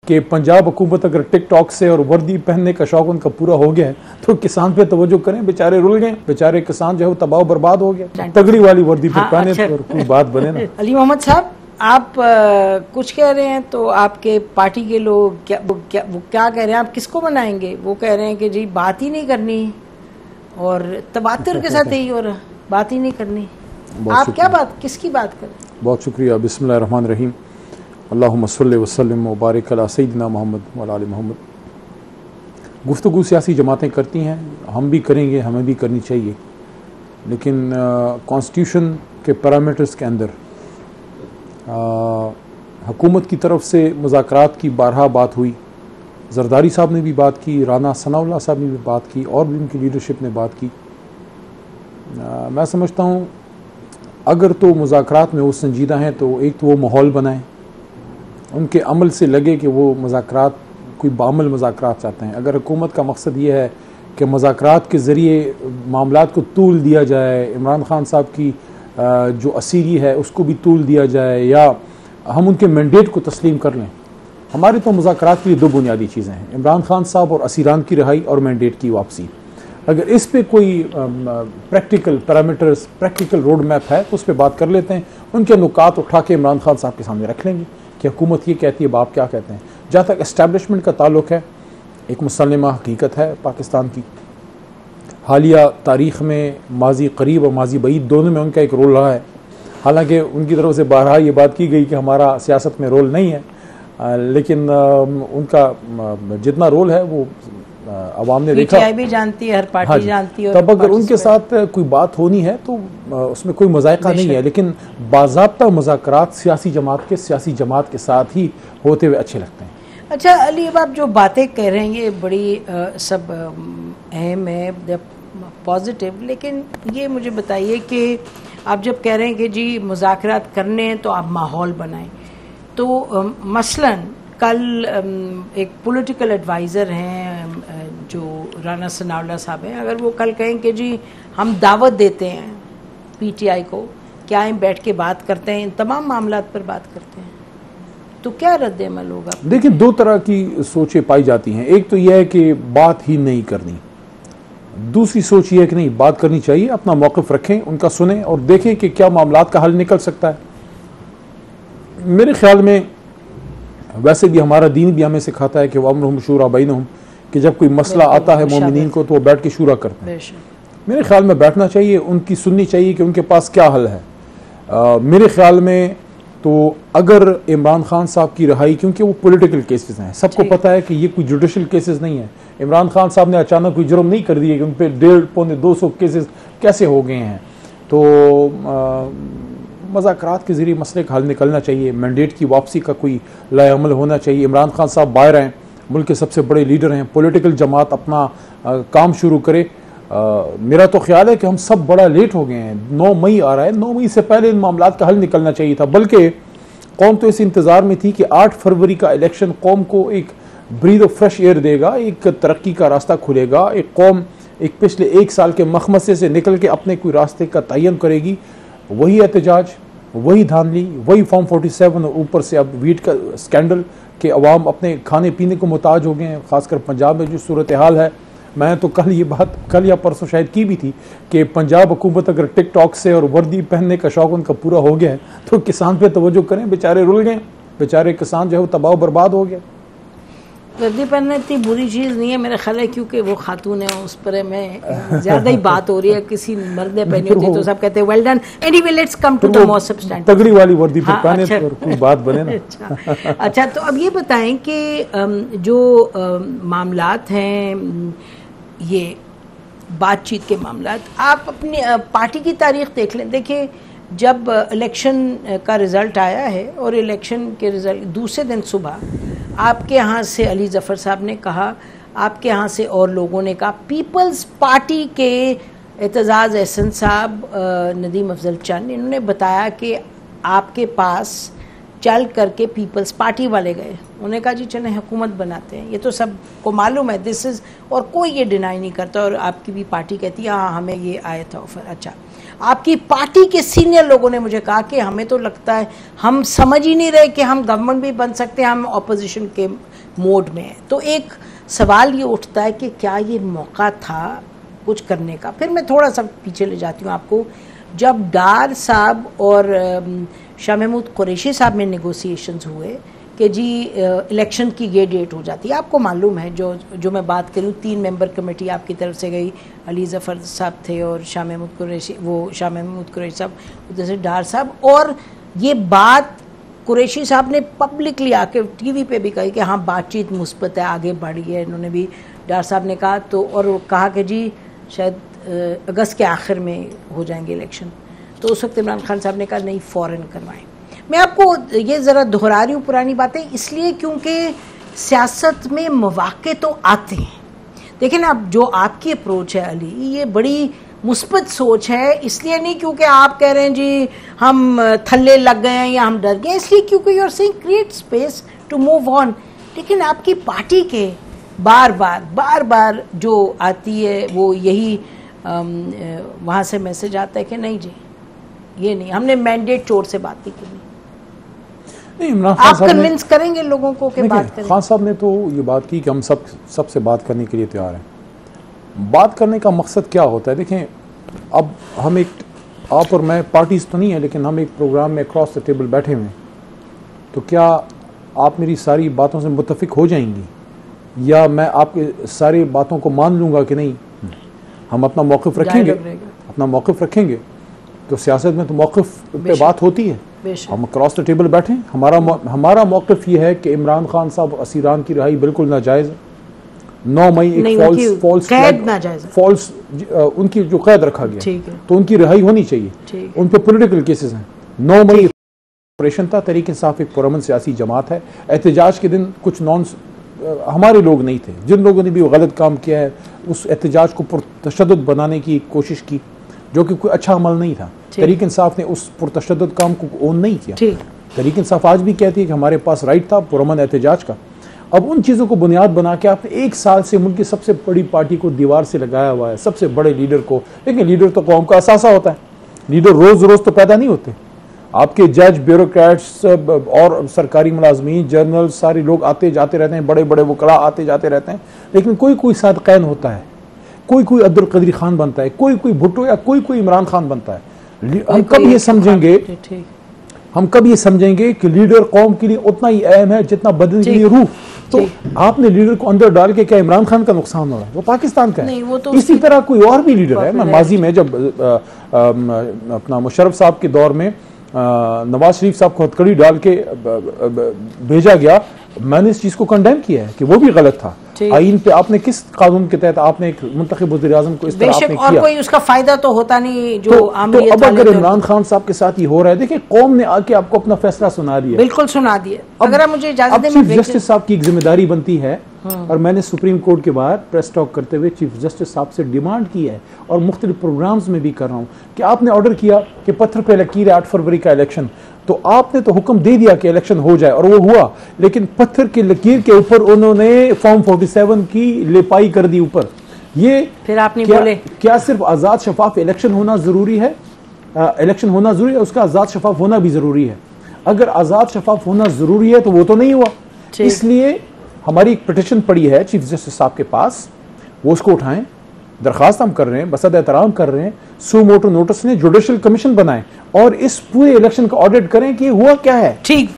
کہ پنجاب حکومت اگر ٹک ٹاک سے اور وردی پہننے کا شوق ان کا پورا ہو گیا ہے تو کسان پہ توجہ کریں. بیچارے رل گئے, بیچارے کسان جو ہے وہ تباہ و برباد ہو گیا. تگڑی والی وردی پھر پہنے اور کوئی بات بنے نا. علی محمد صاحب, آپ کچھ کہہ رہے ہیں تو آپ کے پارٹی کے لوگ وہ کیا کہہ رہے ہیں, آپ کس کو منائیں گے؟ وہ کہہ رہے ہیں کہ جی بات ہی نہیں کرنی, اور تواتر کے ساتھ یہی ہو رہا, بات ہی نہیں کرنی. آپ کیا بات, کس کی بات کریں؟ بہت شکریہ. بسم اللہ الرحمن الرحیم. اللہم صلی وسلم وبارک علی سیدنا محمد وعلی آل محمد. گفتگو سیاسی جماعتیں کرتی ہیں, ہم بھی کریں گے, ہمیں بھی کرنی چاہیے, لیکن کانسٹیٹیوشن کے پیرامیٹرز کے اندر حکومت کی طرف سے مذاکرات کی بارہا بات ہوئی. زرداری صاحب نے بھی بات کی, رانا ثناء اللہ صاحب نے بھی بات کی, اور بھی ان کی لیڈرشپ نے بات کی. میں سمجھتا ہوں اگر تو مذاکرات میں وہ سنجیدہ ہیں تو ایک تو وہ ماحول بنائیں, ان کے عمل سے لگے کہ وہ مذاکرات کوئی بعمل مذاکرات چاہتے ہیں. اگر حکومت کا مقصد یہ ہے کہ مذاکرات کے ذریعے معاملات کو طول دیا جائے, عمران خان صاحب کی جو اسیری ہے اس کو بھی طول دیا جائے, یا ہم ان کے مینڈیٹ کو تسلیم کر لیں. ہمارے تو مذاکرات کے لیے دو بنیادی چیزیں ہیں, عمران خان صاحب اور اسیران کی رہائی اور مینڈیٹ کی واپسی. اگر اس پہ کوئی practical parameters, practical road map ہے تو اس پہ بات کر لیتے ہیں. ان کے نکات اٹھا کے عمران خان صاحب کے سامنے رکھ لیں گے کہ حکومت یہ کہتی ہے, باپ کیا کہتے ہیں. جہاں تک اسٹیبلشمنٹ کا تعلق ہے, ایک مسلمہ حقیقت ہے پاکستان کی. حالیہ تاریخ میں ماضی قریب اور ماضی بعید دونوں میں ان کا ایک رول رہا ہے. حالانکہ ان کی طرف سے بارہا یہ بات کی گئی کہ ہمارا سیاست میں رول نہیں ہے, لیکن ان کا جتنا رول ہے وہ عوام نے دیکھا, بھی جانتی ہے, ہر پارٹی جانتی ہے. تب اگر ان کے ساتھ کوئی بات ہونی ہے تو اس میں کوئی مذائقہ نہیں ہے, لیکن باضابطہ مذاکرات سیاسی جماعت کے ساتھ ہی ہوتے ہوئے اچھے لگتے ہیں. اچھا علی, اب آپ جو باتیں کہہ رہے ہیں یہ بڑی سب اہم ہے, پازیٹیو, لیکن یہ مجھے بتائیے کہ آپ جب کہہ رہے ہیں کہ جی مذاکرات کرنے ہیں تو آپ ماحول بنائیں, تو مثلاً کل ایک پولیٹیکل ایڈوائزر ہیں جو رانا ثناء اللہ صاحب ہیں, اگر وہ کل کہیں کہ جی ہم دعوت دیتے ہیں پی ٹی آئی کو کہ آئیں بیٹھ کے بات کرتے ہیں, ان تمام معاملات پر بات کرتے ہیں, تو کیا رد عمل ہوگا؟ دیکھیں, دو طرح کی سوچیں پائی جاتی ہیں. ایک تو یہ ہے کہ بات ہی نہیں کرنی, دوسری سوچ یہ ہے کہ نہیں, بات کرنی چاہیے, اپنا موقف رکھیں, ان کا سنیں اور دیکھیں کہ کیا معاملات کا حل نکل سکتا ہے. میرے خیال میں ویسے بھی ہمارا دین بھی ہمیں سکھاتا ہے کہ وَأَمْرُهُمْ شُورَىٰ بَيْنَهُم, کہ جب کوئی مسئلہ آتا ہے مومنین کو تو وہ بیٹھ کے شورا کرتے ہیں. میرے خیال میں بیٹھنا چاہیے, ان کی سننی چاہیے کہ ان کے پاس کیا حل ہے. میرے خیال میں تو اگر عمران خان صاحب کی رہائی, کیونکہ وہ پولیٹیکل کیسز ہیں, سب کو پتہ ہے کہ یہ کوئی جوڈیشل کیسز نہیں ہے. عمران خان صاحب نے اچانک کوئی جرم نہیں کر دیے کہ ان پہ 150-200 کیسز کیسے ہو گئے ہیں. تو مذاکرات کے ذریعے مسئلے کا حل نکلنا چاہیے, مینڈیٹ کی واپسی کا کوئی لائے عمل ہونا چاہیے. عمران خان صاحب باہر ہیں, ملک کے سب سے بڑے لیڈر ہیں, پولیٹیکل جماعت اپنا کام شروع کرے. میرا تو خیال ہے کہ ہم سب بڑا لیٹ ہو گئے ہیں. 9 مئی آ رہا ہے, 9 مئی سے پہلے ان معاملات کا حل نکلنا چاہیے تھا. بلکہ قوم تو اس انتظار میں تھی کہ 8 فروری کا الیکشن قوم کو ایک بریتھ آف فریش ایئر دے گا, ایک ترقی کا راستہ کھلے گا, ایک قوم ایک پچھلے 1 سال کے مخمصے سے نکل کے اپنے کوئی راستے کا تعین کرے گی. وہی احتجاج, وہی دھاندلی, وہی فارم 47, اور اوپر سے اب ویٹ کا سکینڈل کہ عوام اپنے کھانے پینے کو محتاج ہو گئے ہیں. خاص کر پنجاب میں جو صورتحال ہے, میں تو کل یہ بات کل یا پرسوں شاید کی بھی تھی کہ پنجاب حکومت اگر ٹک ٹاک سے اور وردی پہننے کا شوق ان کا پورا ہو گیا ہے تو کسان پہ توجہ کریں. بیچارے رل گئے, بیچارے کسان جو ہے وہ تباہ و برباد ہو گیا. وردی پہننا اتنی بری چیز نہیں ہے میرا خیال ہے, کیونکہ وہ خاتون ہے, اس پر میں زیادہ ہی بات ہو رہی ہے. کسی مرد نے پہنی ہوتی تو سب کہتے ہیں well done. Anyway let's come to the more substantive, تگڑی والی وردی پھر پہنے اور کوئی بات بنے نا. اچھا, تو اب یہ بتائیں کہ جو معاملات ہیں, یہ بات چیت کے معاملات, آپ اپنی پارٹی کی تاریخ دیکھ لیں. دیکھیں, جب الیکشن کا رزلٹ آیا ہے اور الیکشن کے رزلٹ دوسرے دن صبح آپ کے ہاں سے علی ظفر صاحب نے کہا, آپ کے ہاں سے اور لوگوں نے کہا, پیپلز پارٹی کے اعتزاز احسن صاحب, ندیم افضل چند, انہوں نے بتایا کہ آپ کے پاس چل کر کے پیپلز پارٹی والے گئے, انہوں نے کہا جی چلیں حکومت بناتے ہیں. یہ تو سب کو معلوم ہے, دس از, اور کوئی یہ ڈینائی نہیں کرتا, اور آپ کی بھی پارٹی کہتی ہے ہاں ہمیں یہ آیا تھا آفر. اچھا, آپ کی پارٹی کے سینئر لوگوں نے مجھے کہا کہ ہمیں تو لگتا ہے ہم سمجھ ہی نہیں رہے کہ ہم گورنمنٹ بھی بن سکتے ہیں, ہم اپوزیشن کے موڈ میں ہیں. تو ایک سوال یہ اٹھتا ہے کہ کیا یہ موقع تھا کچھ کرنے کا. پھر میں تھوڑا سا پیچھے لے جاتی ہوں آپ کو. جب ڈار صاحب اور شاہ محمود قریشی صاحب میں نیگوسیشنز ہوئے کہ جی الیکشن کی یہ ڈیٹ ہو جاتی ہے, آپ کو معلوم ہے جو میں بات کروں 3 ممبر کمیٹی آپ کی طرف سے گئی, علی ظفر صاحب تھے اور شاہ محمود قریشی صاحب, ادھر سے ڈار صاحب, اور یہ بات قریشی صاحب نے پبلکلی آ کے ٹی وی پہ بھی کہی کہ ہاں بات چیت مثبت ہے, آگے بڑھی ہے. انہوں نے بھی, ڈار صاحب نے کہا تو, اور کہا کہ جی شاید اگست کے آخر میں ہو جائیں گے الیکشن. تو اس وقت عمران خان صاحب نے کہا نہیں فوراً کروائیں. میں آپ کو یہ ذرا دہرا رہی ہوں پرانی باتیں اس لیے کیونکہ سیاست میں مواقع تو آتے ہیں. دیکھیں نا, اب جو آپ کی اپروچ ہے علی, یہ بڑی مثبت سوچ ہے, اس لیے نہیں کیونکہ آپ کہہ رہے ہیں جی ہم تھلے لگ گئے ہیں یا ہم ڈر گئے, اس لیے کیونکہ you are seeing great space to move on. لیکن آپ کی پارٹی کے بار بار جو آتی ہے وہ یہی وہاں سے میسج آتا ہے کہ نہیں جی یہ نہیں, ہم نے مینڈیٹ چور سے بات نہیں کرنی. آپ کنونس کریں گے لوگوں کو کہ بات کریں. خان صاحب نے تو یہ بات کی کہ ہم سب سے بات کرنے کے لیے تیار ہیں. بات کرنے کا مقصد کیا ہوتا ہے؟ دیکھیں, اب ہم ایک, آپ اور میں پارٹیز تو نہیں ہیں, لیکن ہم ایک پروگرام میں اکراس دا ٹیبل بیٹھے ہوئے ہیں, تو کیا آپ میری ساری باتوں سے متفق ہو جائیں گی یا میں آپ کی ساری باتوں کو مان لوں گا کہ نہیں؟ ہم اپنا موقف رکھیں گے, تو سیاست میں تو موقف پہ بات ہوتی ہے. ہم اکراس دا ٹیبل بیٹھیں, ہمارا موقف یہ ہے کہ عمران خان صاحب اسیران کی رہائی بالکل ناجائز ہے. 9 مئی ایک فالس ان کی جو قید رکھا گیا تو ان کی رہائی ہونی چاہیے. ان پہ پولیٹیکل کیسز ہیں. 9 مئی آپریشن تھا, تحریک انصاف ایک پرامن سیاسی جماعت ہے. احتجاج کے دن کچھ ہمارے لوگ نہیں تھے, جن لوگوں نے بھی غلط کام کیا ہے اس احتجاج کو پرتشدد بنانے کی کوشش کی, جو کہ کوئی اچھا عمل نہیں تھا. تحریک انصاف نے اس پرتشدد کام کو اون نہیں کیا. تحریک انصاف آج بھی کہتی ہے کہ ہمارے پاس رائٹ تھا پرامن احتجاج کا. اب ان چیزوں کو بنیاد بنا کے آپ نے 1 سال سے ملک کی سب سے بڑی پارٹی کو دیوار سے لگایا ہوا ہے, سب سے بڑے لیڈر کو. لیکن لیڈر تو قوم کا اثاثہ ہوتا ہے, لیڈر روز تو پیدا نہیں ہوتے. آپ کے جج, بیوروکریٹس اور سرکاری ملازمین, جنرل, سارے لوگ آتے جاتے رہتے ہیں, بڑے وکلاء آتے جاتے رہتے ہیں, لیکن کوئی صادقین ہوتا ہے, کوئی عبد القدیر خان بنتا ہے, کوئی بھٹو یا کوئی عمران خان بنتا ہے. ہم کب یہ سمجھیں گے کہ لیڈر قوم کے لیے اتنا ہی اہم ہے جتنا بدن کے لیے روح. تو آپ نے لیڈر کو اندر ڈال کے کیا عمران خان کا نقصان ہو رہا ہے؟ وہ پاکستان کا ہے. اسی طرح کوئی اور بھی لیڈر ہے. میں ماضی میں جب اپنا مشرف صاحب کے دور میں نواز شریف صاحب کو ہتھکڑی ڈال کے بھیجا گیا, میں نے اس چیز کو کنڈیم کیا ہے کہ وہ بھی غلط تھا. آئین پہ آپ نے کس قانون کے تحت آپ نے ایک منتخب وزیر اعظم کو اس طرح آپ نے کیا؟ اور کوئی اس کا فائدہ تو ہوتا نہیں جو تو اب اگر عمران خان صاحب کے ساتھ یہ ہو رہا ہے, دیکھیں قوم نے آ کے آپ کو اپنا فیصلہ سنا دیا, بالکل سنا دیا. اگر آپ مجھے اجازت دیں, چیف جسٹس صاحب کی ایک ذمہ داری بنتی ہے, اور میں نے سپریم کورٹ کے باہر پریس ٹاک کرتے ہوئے چیف جسٹس صاحب سے ڈیمانڈ کی ہے, اور مختلف پروگرامز میں بھی کر رہا ہوں, کہ آپ نے آرڈر کیا کہ پتھر پہ لکیر ہے 8 فروری کا الیکشن, تو آپ نے تو حکم دے دیا کہ الیکشن ہو جائے, اور وہ ہوا, لیکن پتھر کی لکیر کے اوپر انہوں نے فارم 47 کی لیپائی کر دی اوپر. یہ پھر آپ نہیں بولے کیا صرف آزاد شفاف الیکشن ہونا ضروری ہے؟ الیکشن ہونا ضروری ہے, اس کا آزاد شفاف ہونا بھی ضروری ہے. اگر آزاد شفاف ہونا ضروری ہے تو وہ تو نہیں ہوا. اس لیے ہماری ایک پٹیشن پڑی ہے چیف جسٹس صاحب کے پاس, وہ اس کو اٹھائیں. درخواست ہم کر رہے ہیں, بصد احترام کر رہے ہیں, سو موٹو نوٹس نے جوڈیشل کمیشن بنائیں اور اس پورے الیکشن کا آڈٹ کریں کہ ہوا کیا ہے. ٹھیک.